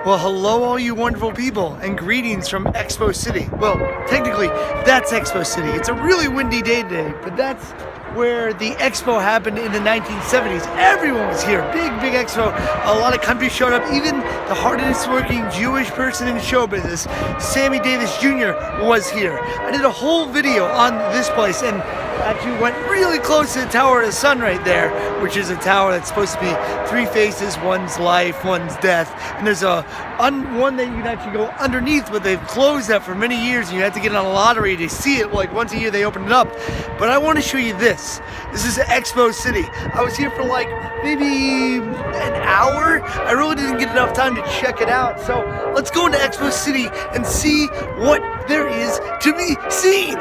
Well, hello all you wonderful people, and greetings from Expo City. Well, technically, that's Expo City. It's a really windy day today, but that's where the expo happened in the 1970s. Everyone was here. Big expo. A lot of countries showed up. Even the hardest working Jewish person in show business, Sammy Davis Jr., was here. I did a whole video on this place and actually went really close to the Tower of the Sun right there, which is a tower that's supposed to be three faces, one's life, one's death. And there's one that you can actually go underneath, but they've closed that for many years, and you have to get on a lottery to see it. Like once a year they open it up. But I want to show you this. This is Expo City. I was here for like maybe an hour. I really didn't get enough time to check it out. So let's go into Expo City and see what there is to be seen.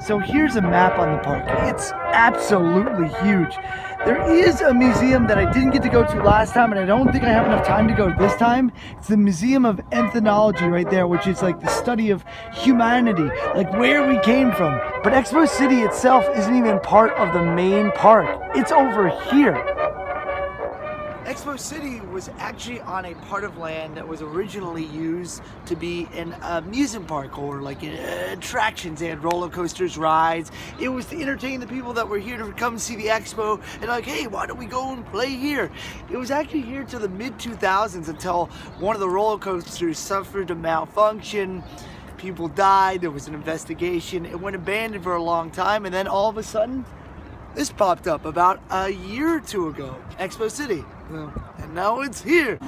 So here's a map on the park. It's absolutely huge. There is a museum that I didn't get to go to last time, and I don't think I have enough time to go this time. It's the Museum of Ethnology right there, which is like the study of humanity, like where we came from. But Expo City itself isn't even part of the main park. It's over here. Expo City was actually on a part of land that was originally used to be an amusement park or like attractions. They had roller coasters, rides. It was to entertain the people that were here to come see the expo and like, hey, why don't we go and play here? It was actually here till the mid-2000s until one of the roller coasters suffered a malfunction. People died, there was an investigation. It went abandoned for a long time, and then all of a sudden, this popped up about a year or two ago. Expo City. Well, and now it's here.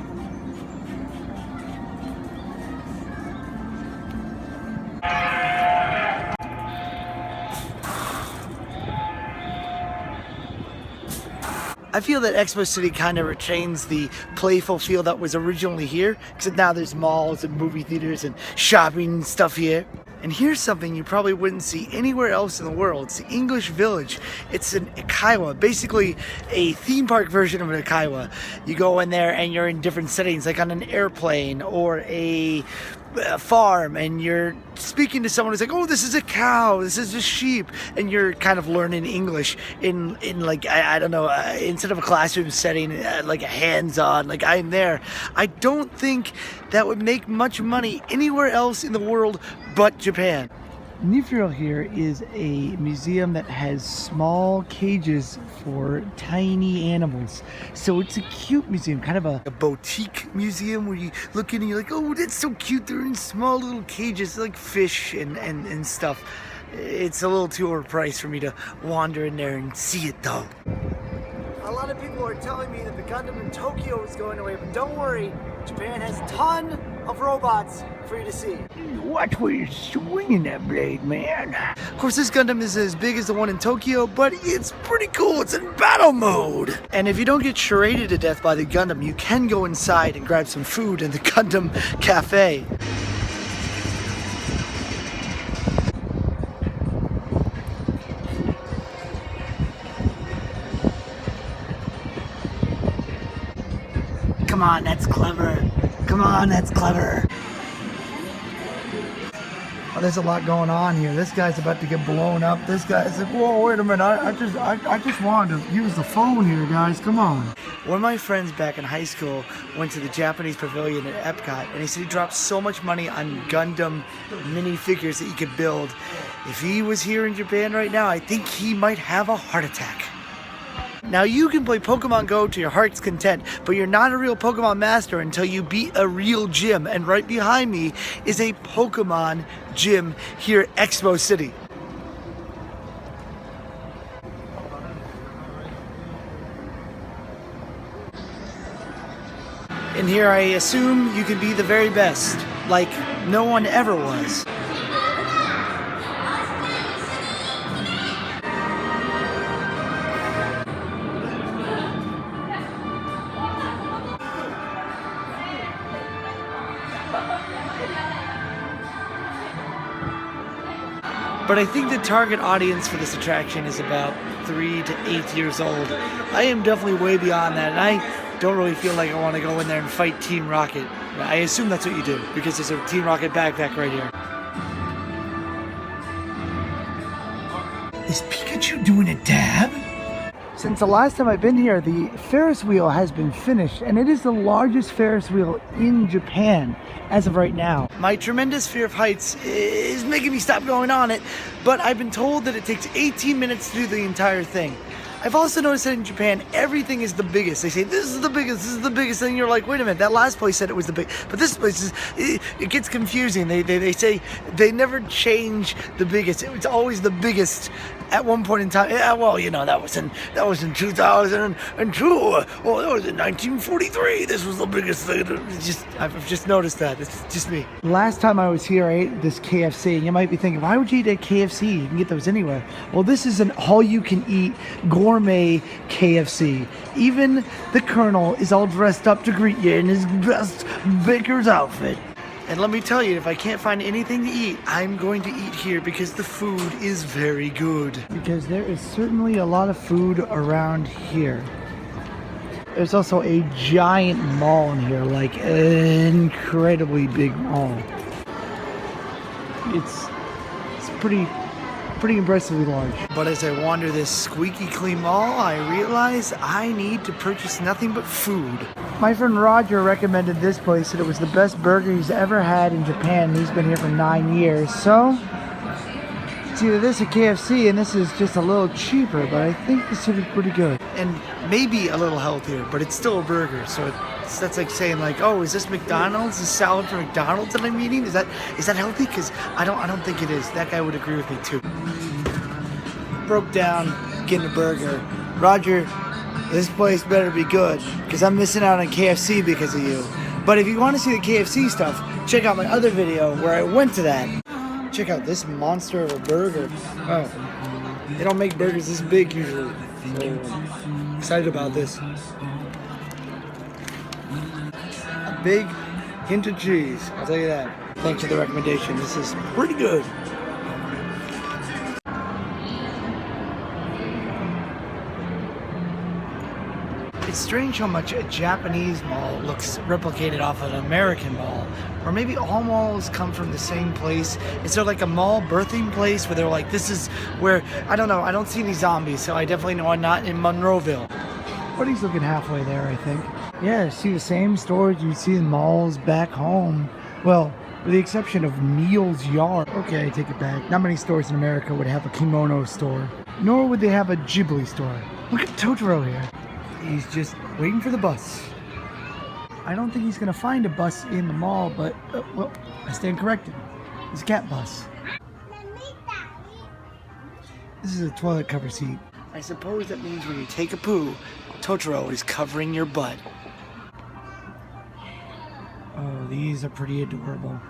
I feel that Expo City kind of retains the playful feel that was originally here, except now there's malls and movie theaters and shopping stuff here. And here's something you probably wouldn't see anywhere else in the world. It's the English Village. It's an Ekiwa, basically a theme park version of an Ekiwa. You go in there and you're in different settings, like on an airplane or a farm, and you're speaking to someone who's like, oh, this is a cow, this is a sheep, and you're kind of learning English in like, I don't know, instead of a classroom setting, like a hands-on, like I'm there. I don't think that would make much money anywhere else in the world but Japan. Nifuro here is a museum that has small cages for tiny animals. So it's a cute museum, kind of a boutique museum where you look in and you're like, oh, that's so cute. They're in small little cages like fish and stuff. It's a little too overpriced for me to wander in there and see it though. A lot of people are telling me that the Gundam in Tokyo is going away, but don't worry, Japan has a ton of robots for you to see. Watch where you're swinging that blade, man. Of course, this Gundam is as big as the one in Tokyo, but it's pretty cool. It's in battle mode. And if you don't get charaded to death by the Gundam, you can go inside and grab some food in the Gundam Cafe. Come on, that's clever. Come on, that's clever. Oh, there's a lot going on here. This guy's about to get blown up. This guy's like, whoa, wait a minute. I just wanted to use the phone here, guys. Come on. One of my friends back in high school went to the Japanese pavilion at EPCOT, and he said he dropped so much money on Gundam minifigures that you could build. If he was here in Japan right now, I think he might have a heart attack. Now you can play Pokemon Go to your heart's content, but you're not a real Pokemon master until you beat a real gym. And right behind me is a Pokemon gym here at Expo City. And here I assume you can be the very best, like no one ever was. But I think the target audience for this attraction is about 3 to 8 years old. I am definitely way beyond that, and I don't really feel like I want to go in there and fight Team Rocket. I assume that's what you do, because there's a Team Rocket backpack right here. Is Pikachu doing a dab? Since the last time I've been here, the Ferris wheel has been finished, and it is the largest Ferris wheel in Japan as of right now. My tremendous fear of heights is making me stop going on it, but I've been told that it takes 18 minutes to do the entire thing. I've also noticed that in Japan, everything is the biggest. They say, this is the biggest, and you're like, wait a minute, that last place said it was the big, but this place is, it gets confusing. They say they never change the biggest. It's always the biggest at one point in time. Yeah, well, you know, that was in 2002. Well, that was in 1943. This was the biggest thing. I've just noticed that. It's just me. Last time I was here, I ate this KFC, and you might be thinking, why would you eat at KFC? You can get those anywhere. Well, this is an all-you-can-eat gourmet KFC. Even the Colonel is all dressed up to greet you in his best baker's outfit. And let me tell you, if I can't find anything to eat, I'm going to eat here because the food is very good. Because there is certainly a lot of food around here. There's also a giant mall in here, like an incredibly big mall. It's pretty impressively large. But as I wander this squeaky clean mall, I realize I need to purchase nothing but food. My friend Roger recommended this place, said it was the best burger he's ever had in Japan. He's been here for 9 years. So it's either this or KFC, and this is just a little cheaper, but I think this would be pretty good. And maybe a little healthier, but it's still a burger. So that's like saying, like, oh, is this McDonald's? Is salad from McDonald's that I'm eating? Is that healthy? Because I don't think it is. That guy would agree with me too. Broke down getting a burger. Roger, this place better be good, because I'm missing out on KFC because of you. But if you want to see the KFC stuff, check out my other video where I went to that. Check out this monster of a burger. Oh, they don't make burgers this big usually. So I'm excited about this. A big hint of cheese, I'll tell you that. Thanks for the recommendation. This is pretty good. It's strange how much a Japanese mall looks replicated off an American mall. Or maybe all malls come from the same place. Is there like a mall birthing place where they're like, this is where, I don't know, I don't see any zombies, so I definitely know I'm not in Monroeville. But he's looking halfway there, I think. Yeah, see the same stores you see in malls back home. Well, with the exception of Neil's Yard. Okay, I take it back. Not many stores in America would have a kimono store. Nor would they have a Ghibli store. Look at Totoro here. He's just waiting for the bus. I don't think he's going to find a bus in the mall, but, well, I stand corrected. It's a cat bus. This is a toilet cover seat. I suppose that means when you take a poo, Totoro is covering your butt. Oh, these are pretty adorable.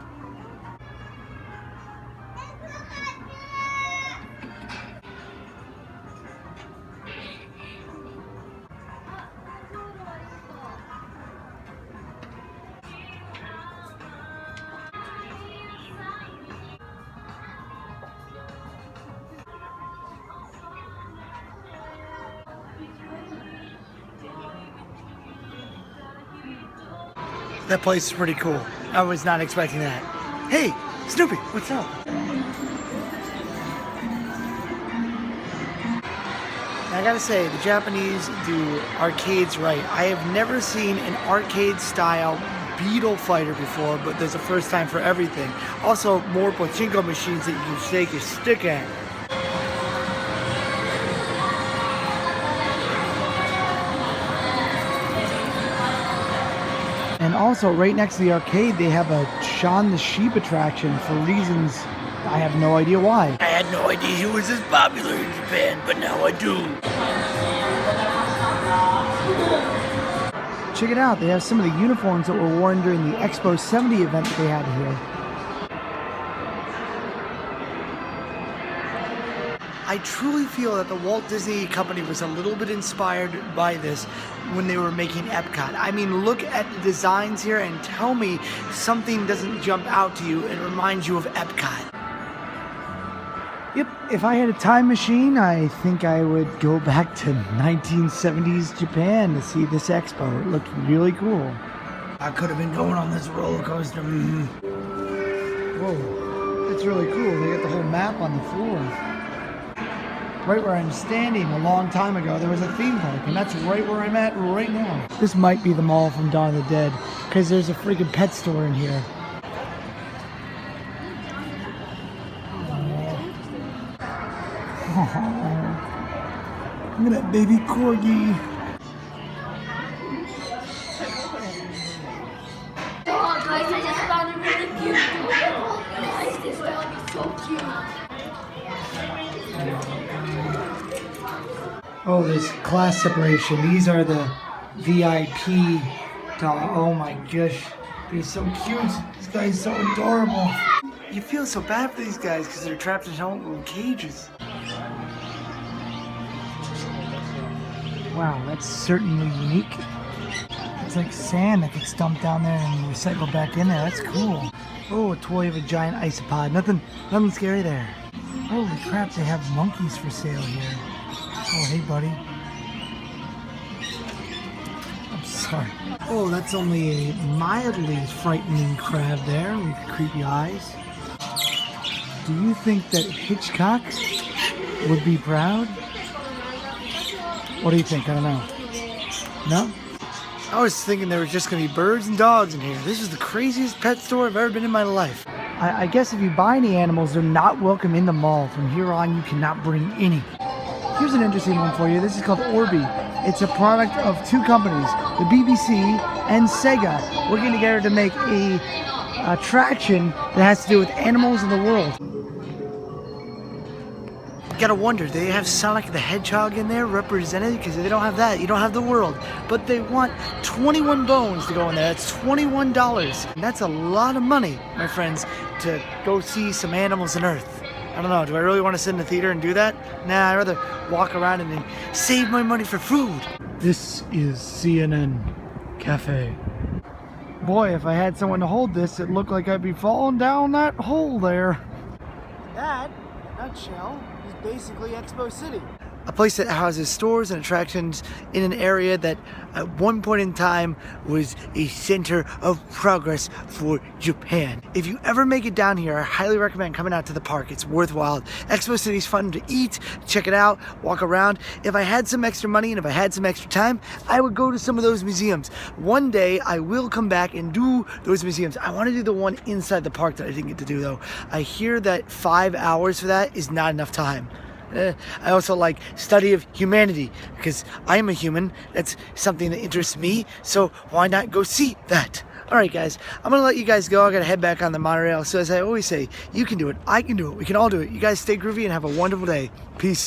That place is pretty cool. I was not expecting that. Hey, Snoopy, what's up? I gotta say, the Japanese do arcades right. I have never seen an arcade-style Beetle fighter before, but there's a first time for everything. Also, more pachinko machines that you can shake your stick at. And also, right next to the arcade, they have a Shaun the Sheep attraction for reasons I have no idea why. I had no idea he was as popular in Japan, but now I do. Check it out, they have some of the uniforms that were worn during the Expocity event that they had here. I truly feel that the Walt Disney Company was a little bit inspired by this when they were making EPCOT. I mean, look at the designs here and tell me something doesn't jump out to you and reminds you of EPCOT. Yep, if I had a time machine, I think I would go back to 1970s Japan to see this expo. It looked really cool. I could have been going on this roller coaster. Whoa, that's really cool. They got the whole map on the floor. right where I'm standing a long time ago, there was a theme park, and that's right where I'm at right now. This might be the mall from Dawn of the Dead, because there's a freaking pet store in here. Oh, look at that baby corgi. Oh, guys, I just found a really cute dog. Guys, this dog is so cute. Oh, there's class separation. These are the VIP dog. Oh my gosh. They're so cute. This guy's so adorable. You feel so bad for these guys because they're trapped in little cages. Wow, that's certainly unique. It's like sand that gets dumped down there and recycled back in there. That's cool. Oh, a toy of a giant isopod. Nothing scary there. Holy crap, they have monkeys for sale here. Oh, hey, buddy. I'm sorry. Oh, that's only a mildly frightening crab there with creepy eyes. Do you think that Hitchcock would be proud? What do you think? I don't know. No? I was thinking there was just going to be birds and dogs in here. This is the craziest pet store I've ever been in my life. I guess if you buy any animals, they're not welcome in the mall. From here on, you cannot bring any. Here's an interesting one for you. This is called Orby. It's a product of two companies, the BBC and Sega, working together to make a attraction that has to do with animals in the world. You gotta wonder, do they have Sonic the Hedgehog in there represented? Because if they don't have that, you don't have the world. But they want 21 bones to go in there. That's $21. And that's a lot of money, my friends, to go see some animals on Earth. I don't know, do I really want to sit in the theater and do that? Nah, I'd rather walk around and save my money for food. This is CNN Cafe. Boy, if I had someone to hold this, it looked like I'd be falling down that hole there. That, in a nutshell, is basically Expocity. A place that houses stores and attractions in an area that at one point in time was a center of progress for Japan. If you ever make it down here, I highly recommend coming out to the park. It's worthwhile. Expocity is fun to eat, check it out, walk around. If I had some extra money and if I had some extra time, I would go to some of those museums. One day I will come back and do those museums. I want to do the one inside the park that I didn't get to do though. I hear that 5 hours for that is not enough time. I also like study of humanity because I am a human. That's something that interests me, so why not go see that? Alright guys, I'm gonna let you guys go. I gotta head back on the monorail. So as I always say, you can do it, I can do it, we can all do it. You guys stay groovy and have a wonderful day. Peace.